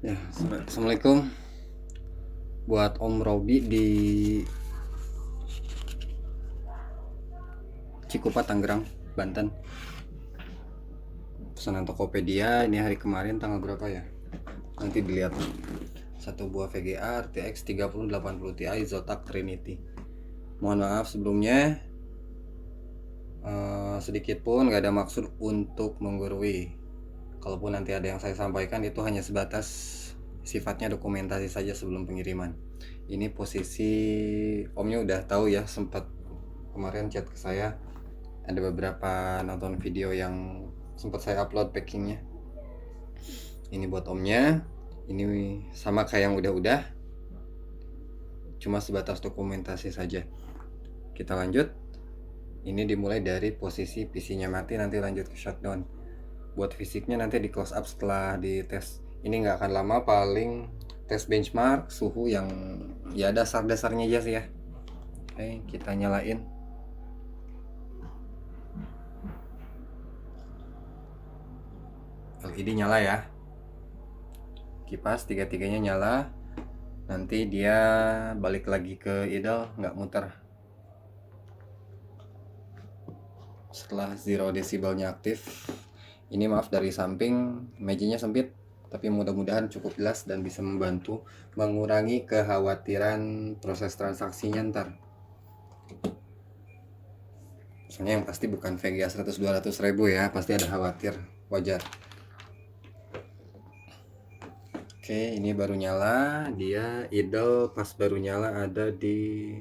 Ya, assalamualaikum buat Om Robi di Cikupa, Tangerang, Banten. Pesanan Tokopedia ini hari kemarin tanggal berapa ya? Nanti dilihat. Satu buah VGA RTX 3080 Ti Zotac Trinity. Mohon maaf sebelumnya, sedikit pun gak ada maksud untuk menggurui. Kalaupun nanti ada yang saya sampaikan itu hanya sebatas sifatnya dokumentasi saja sebelum pengiriman. Ini posisi omnya udah tahu ya, sempat kemarin chat ke saya, ada beberapa nonton video yang sempat saya upload packingnya. Ini buat omnya, ini sama kayak yang udah-udah, cuma sebatas dokumentasi saja. Kita lanjut. Ini dimulai dari posisi PC-nya mati, nanti lanjut ke shutdown. Buat fisiknya nanti di close up setelah dites. Ini nggak akan lama, paling tes benchmark suhu yang ya dasar-dasarnya aja sih ya. Oke, kita nyalain. LED nyala ya. Kipas tiga-tiganya nyala. Nanti dia balik lagi ke idle, nggak muter. Setelah 0 desibelnya aktif, ini maaf dari samping, mejanya sempit, tapi mudah-mudahan cukup jelas dan bisa membantu mengurangi kekhawatiran proses transaksinya ntar. Soalnya yang pasti bukan VGA 100-200 ribu ya, pasti ada khawatir, wajar. Oke, ini baru nyala, dia idle pas baru nyala ada di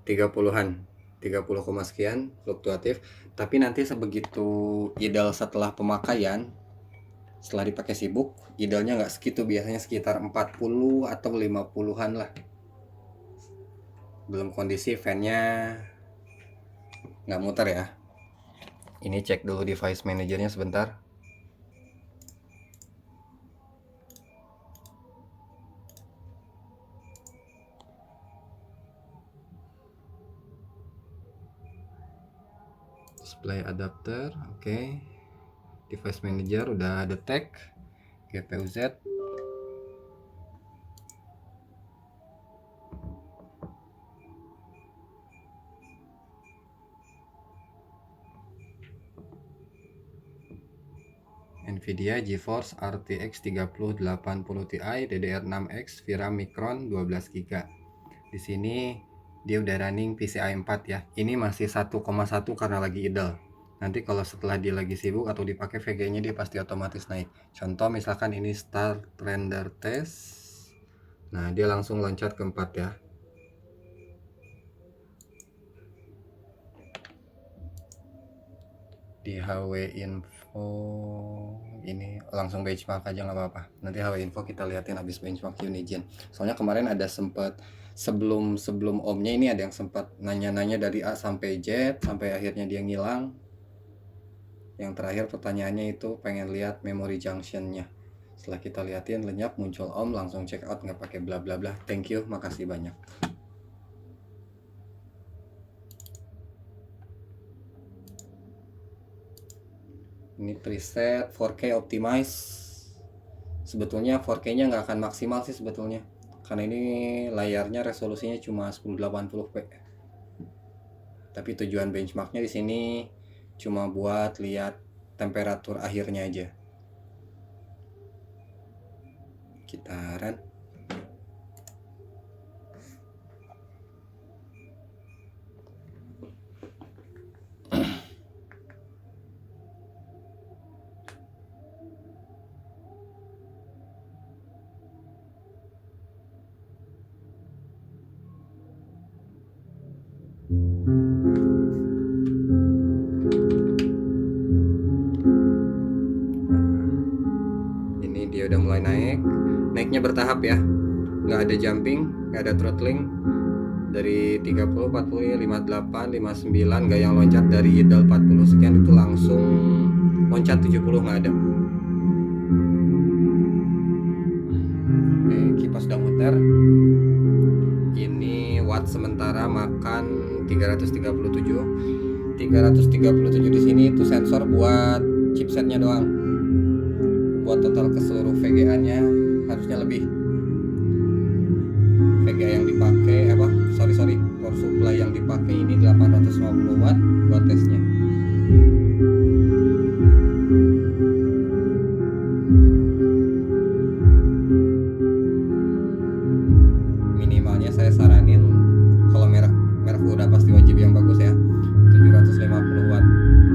30-an, 30, sekian fluktuatif. Tapi nanti sebegitu idle setelah pemakaian, setelah dipakai sibuk, idle-nya nggak segitu, biasanya sekitar 40 atau 50-an lah. Belum kondisi fan-nya nggak muter ya. Ini cek dulu device manajernya sebentar. Display adapter, oke. Device manager udah detect. GPU Z. Nvidia GeForce RTX 3080 Ti DDR6X VRAM Micron 12GB. Di sini dia udah running PCIe 4 ya. Ini masih 1,1 karena lagi idle. Nanti kalau setelah dia lagi sibuk atau dipakai VGA-nya dia pasti otomatis naik. Contoh misalkan ini start render test. Nah, dia langsung loncat ke 4 ya. Di HW info ini langsung benchmark aja nggak apa-apa. Nanti HW info kita liatin habis benchmark Unigen. Soalnya kemarin ada sempat sebelum omnya ini ada yang sempat nanya-nanya dari A sampai Z sampai akhirnya dia ngilang. Yang terakhir pertanyaannya itu pengen lihat memory junctionnya. Setelah kita liatin lenyap, muncul om, langsung check out, nggak pakai bla bla bla. Thank you, makasih banyak. Ini preset 4K optimize. Sebetulnya 4K nya nggak akan maksimal sih sebetulnya, karena ini layarnya resolusinya cuma 1080p. Tapi tujuan benchmarknya di sini cuma buat lihat temperatur akhirnya aja. Kita run. Ini dia udah mulai naik. Naiknya bertahap ya, nggak ada jumping, nggak ada throttling. Dari 30, 40, 58, 59, nggak yang loncat dari idle 40 sekian itu langsung loncat 70, nggak ada. Oke, kipas udah muter. Ini watt sementara makan 337. 337 di sini itu sensor buat chipsetnya doang. Buat total keseluruh VGA-nya harusnya lebih. VGA yang dipakai power supply yang dipakai ini 850 watt buat tesnya. Minimalnya saya saranin kalau merek udah pasti wajib yang bagus ya, 750 watt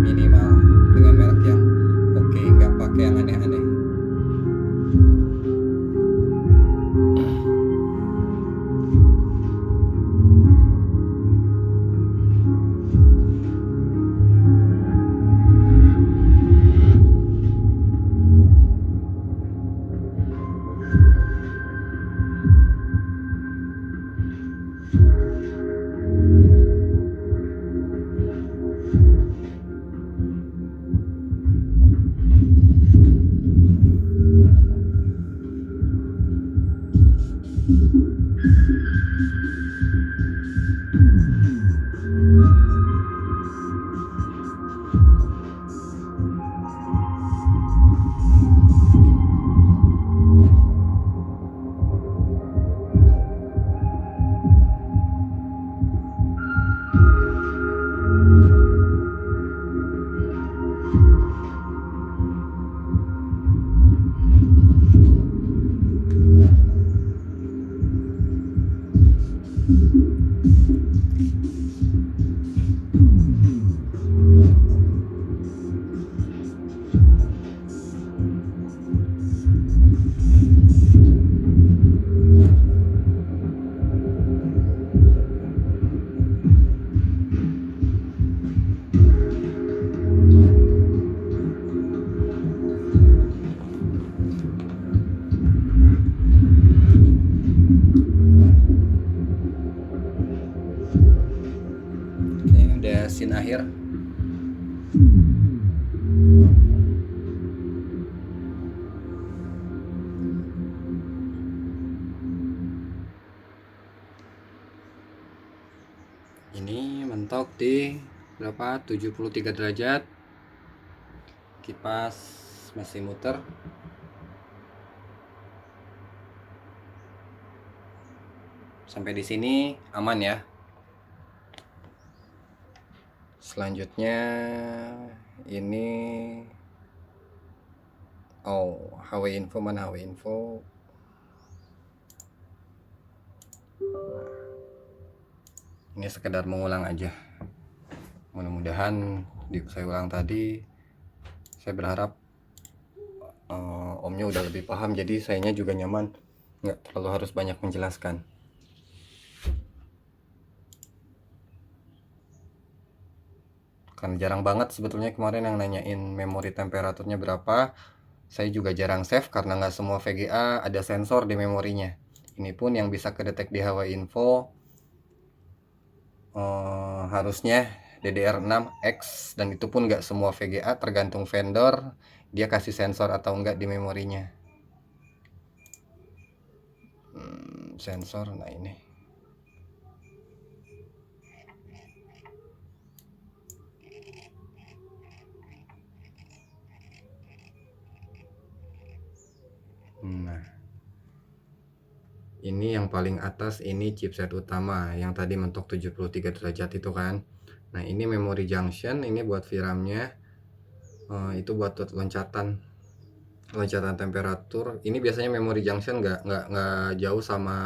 minimal dengan merek yang oke, nggak pakai yang aneh-aneh. Scene akhir. Ini mentok di berapa? 73 derajat. Kipas masih muter. Sampai di sini aman ya. Selanjutnya ini HW info, mana HW info? Ini sekedar mengulang aja. Mudah-mudahan saya ulang tadi. Saya berharap omnya udah lebih paham, jadi sayanya juga nyaman, nggak terlalu harus banyak menjelaskan. Kan jarang banget sebetulnya kemarin yang nanyain memori temperaturnya berapa. Saya juga jarang save karena nggak semua VGA ada sensor di memorinya. Ini pun yang bisa kedetek di HW info harusnya DDR6X, dan itu pun nggak semua VGA, tergantung vendor dia kasih sensor atau enggak di memorinya. Sensor, nah ini ini yang paling atas, ini chipset utama yang tadi mentok 73 derajat itu kan. Nah ini memory junction, ini buat VRAM-nya, itu buat loncatan temperatur. Ini biasanya memory junction nggak jauh sama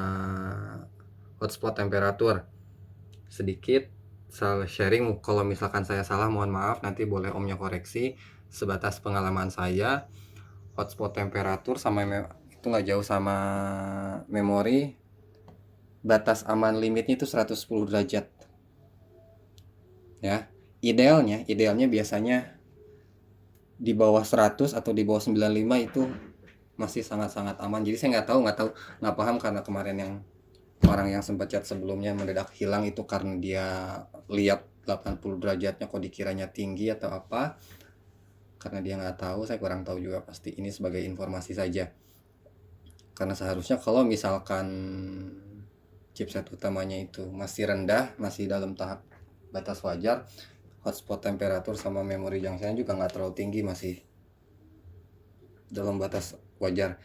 hotspot temperatur. Sedikit sharing, kalau misalkan saya salah mohon maaf, nanti boleh omnya koreksi. Sebatas pengalaman saya, hotspot temperatur sama itu nggak jauh sama memori. Batas aman limitnya itu 110 derajat ya. Idealnya biasanya di bawah 100 atau di bawah 95 itu masih sangat-sangat aman. Jadi saya nggak paham, karena kemarin yang orang yang sempat chat sebelumnya mendadak hilang itu karena dia lihat 80 derajatnya kok dikiranya tinggi atau apa. Karena dia nggak tahu, saya kurang tahu juga pasti. Ini sebagai informasi saja. Karena seharusnya kalau misalkan chipset utamanya itu masih rendah, masih dalam tahap batas wajar, hotspot temperatur sama memory junction juga nggak terlalu tinggi, masih dalam batas wajar.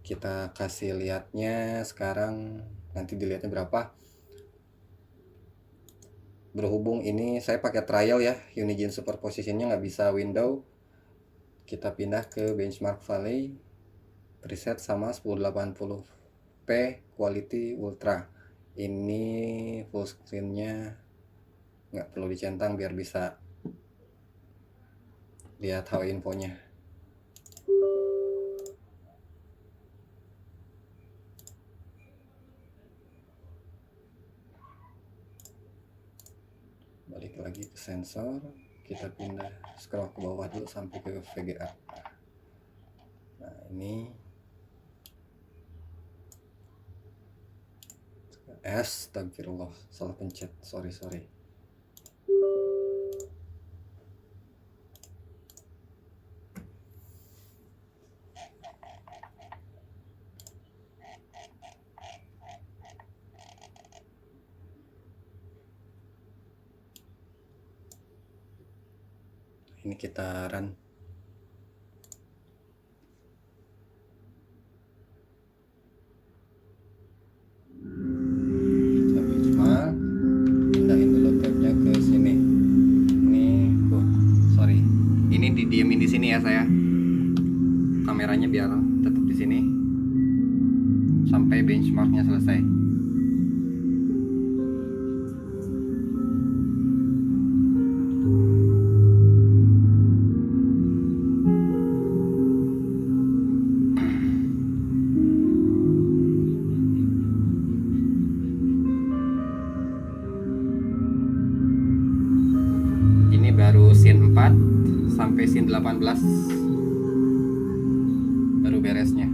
Kita kasih lihatnya sekarang, nanti dilihatnya berapa. Berhubung ini saya pakai trial ya, Unigine superpositionnya nggak bisa window, kita pindah ke benchmark Valley, preset sama 1080p quality ultra. Ini full screennya nggak perlu dicentang biar bisa lihat how infonya. Balik lagi ke sensor, kita pindah scroll ke bawah dulu sampai ke VGA. Nah ini astagfirullah, salah pencet, sorry. Ini kita run. Kita benchmark, pindahin dulu tabnya ke sini. Ini sorry, ini didiemin di sini ya saya. Kameranya biar tetap di sini sampai benchmarknya selesai. Ini baru scene 4 sampai scene 18 baru beresnya.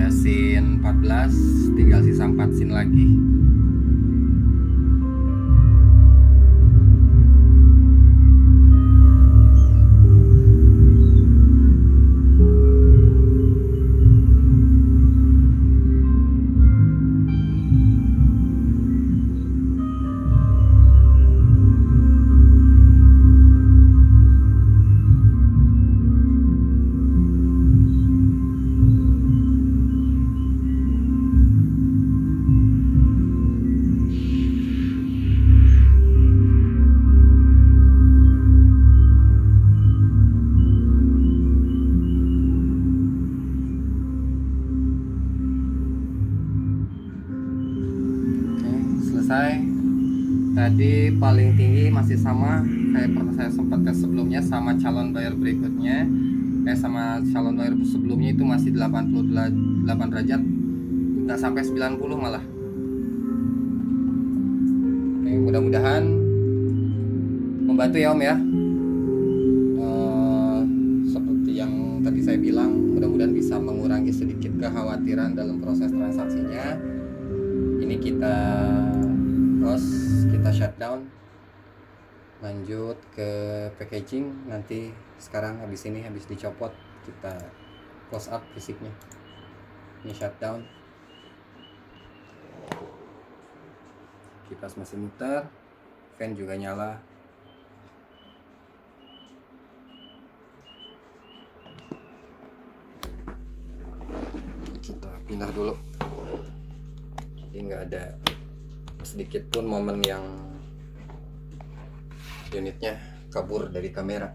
Scene 14, tinggal sisa 4 scene lagi. Selesai. Tadi paling tinggi masih sama kayak pernah saya sempat tes sebelumnya sama calon buyer berikutnya. Sama calon buyer sebelumnya itu masih 88 derajat, nggak sampai 90 malah. Oke, mudah-mudahan membantu ya Om ya. Seperti yang tadi saya bilang, mudah-mudahan bisa mengurangi sedikit kekhawatiran dalam proses transaksinya. Ini ini kita close, kita shutdown, lanjut ke packaging. Nanti sekarang habis dicopot kita close up fisiknya. Ini shutdown, kipas masih muter, fan juga nyala. Kita pindah dulu, jadi nggak ada sedikit pun momen yang unitnya kabur dari kamera.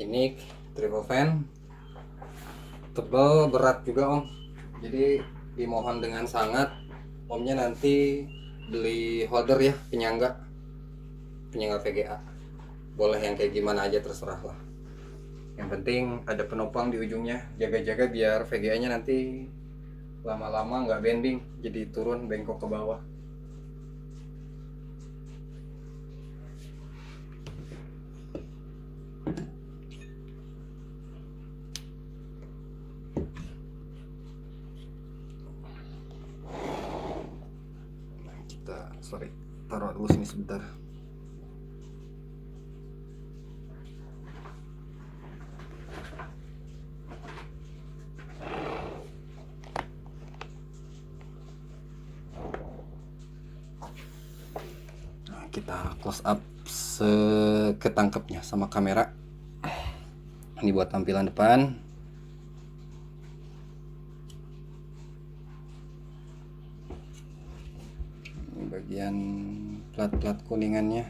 Ini triple fan tebal, berat juga om, jadi dimohon dengan sangat omnya nanti beli holder ya, penyangga VGA. Boleh yang kayak gimana aja terserah lah, yang penting ada penopang di ujungnya, jaga-jaga biar VGA nya nanti lama-lama nggak bending, jadi turun bengkok ke bawah. Taruh dulu sini sebentar. Nah, kita close up seketangkepnya sama kamera. Ini buat tampilan depan. Ini bagian plat-plat kuningannya.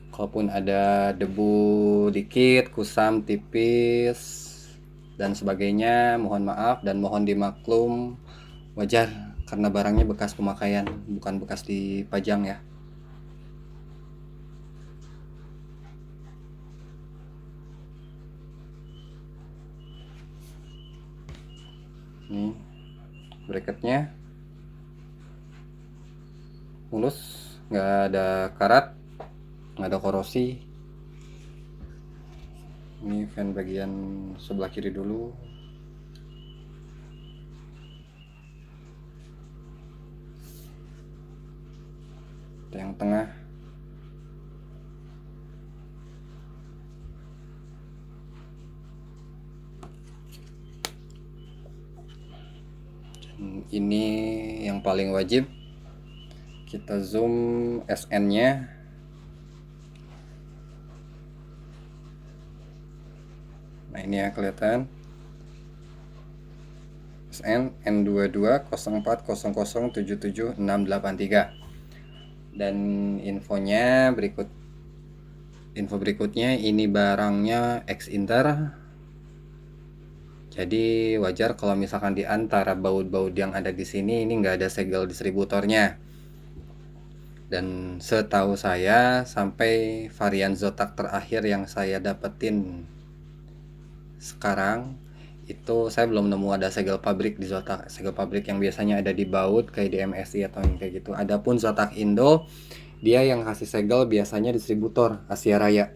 Kalaupun ada debu dikit, kusam tipis dan sebagainya, mohon maaf dan mohon dimaklum, wajar karena barangnya bekas pemakaian, bukan bekas dipajang ya. Nih bracketnya mulus, nggak ada karat, nggak ada korosi. Ini fan bagian sebelah kiri dulu. Yang tengah. Dan ini yang paling wajib, kita zoom SN nya. Nah ini ya kelihatan SN N220400777683. Dan info berikutnya, ini barangnya ex-Inter, jadi wajar kalau misalkan di antara baut-baut yang ada di sini ini nggak ada segel distributornya. Dan setahu saya sampai varian Zotac terakhir yang saya dapetin sekarang itu saya belum nemu ada segel pabrik di Zotac. Segel pabrik yang biasanya ada di baut kayak di MSI atau yang kayak gitu. Adapun Zotac Indo, dia yang kasih segel biasanya distributor Asia Raya.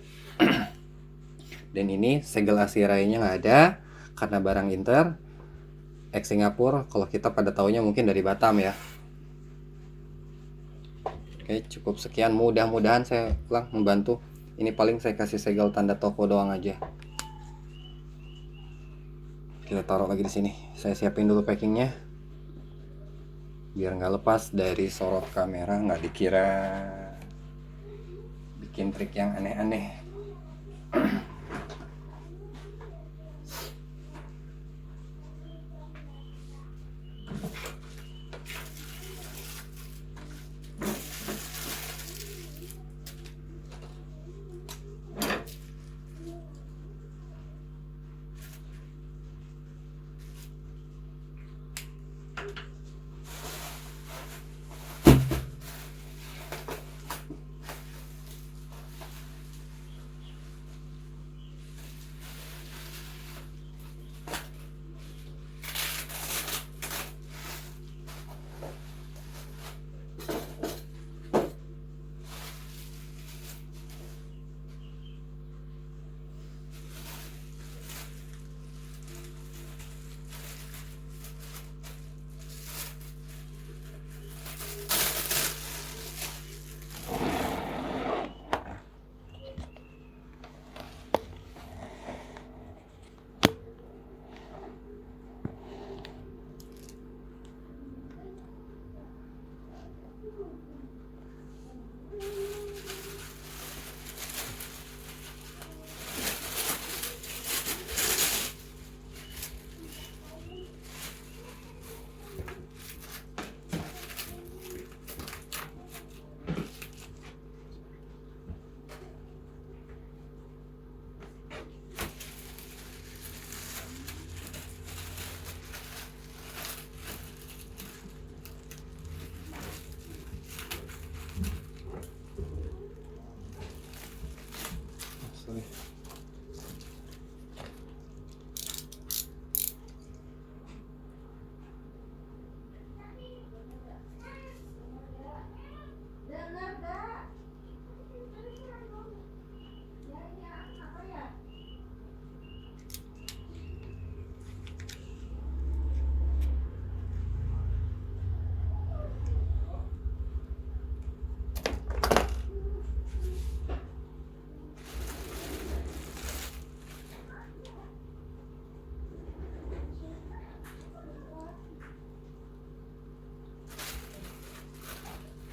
Dan ini segel Asia Rayanya nggak ada karena barang Inter ex Singapura. Kalau kita pada taunya mungkin dari Batam ya. Oke, cukup sekian, mudah-mudahan saya membantu. Ini paling saya kasih segel tanda toko doang aja. Kita taruh lagi di sini. Saya siapin dulu packingnya biar nggak lepas dari sorot kamera, nggak dikira bikin trik yang aneh-aneh.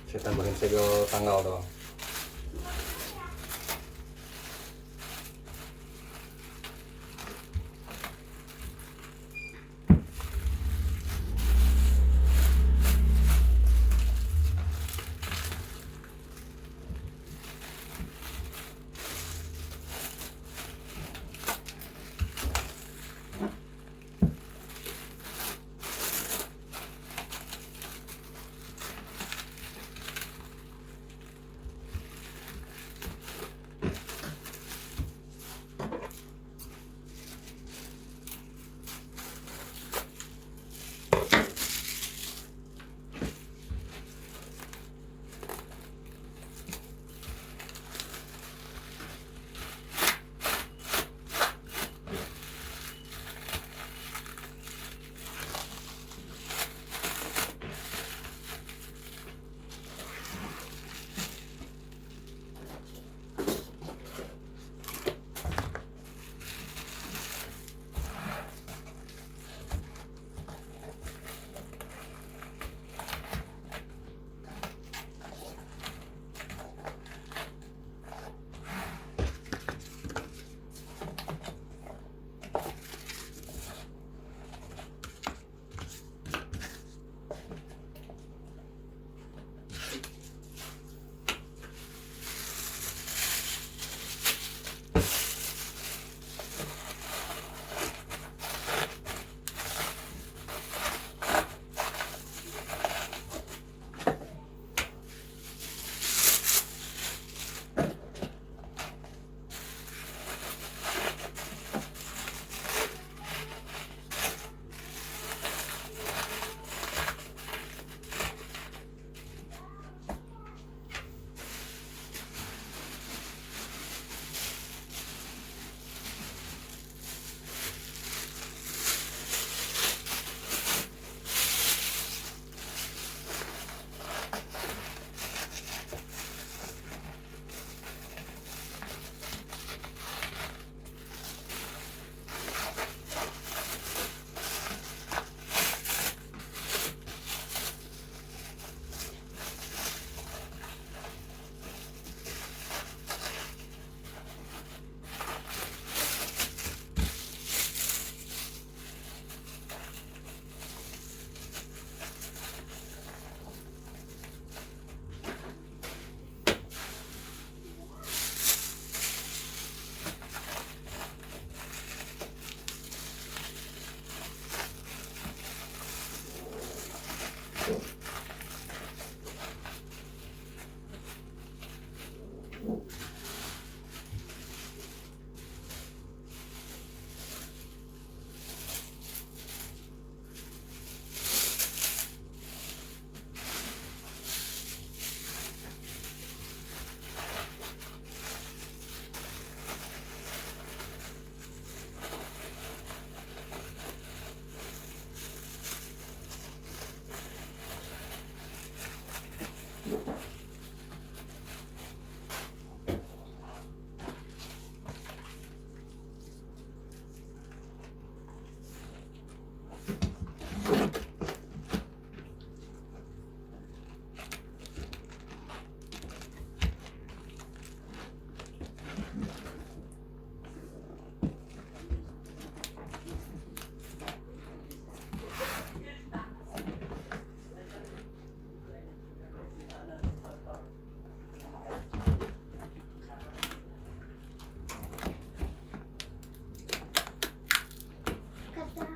Saya tambahin segel tanggal doang.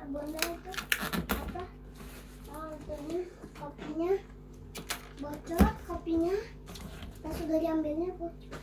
Bunda itu apa? Oh, ini kopinya bocor, kopinya pas sudah diambilnya bocor.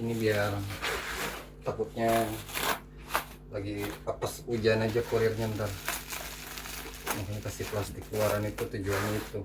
Ini biar takutnya lagi apes hujan aja kurirnya ntar, makanya kasih plastik luaran itu tujuannya itu.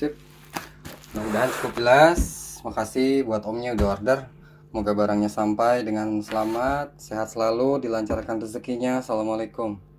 Sip, mudah-mudahan cukup jelas. Makasih buat omnya udah order. Semoga barangnya sampai dengan selamat, sehat selalu, dilancarkan rezekinya. Assalamualaikum.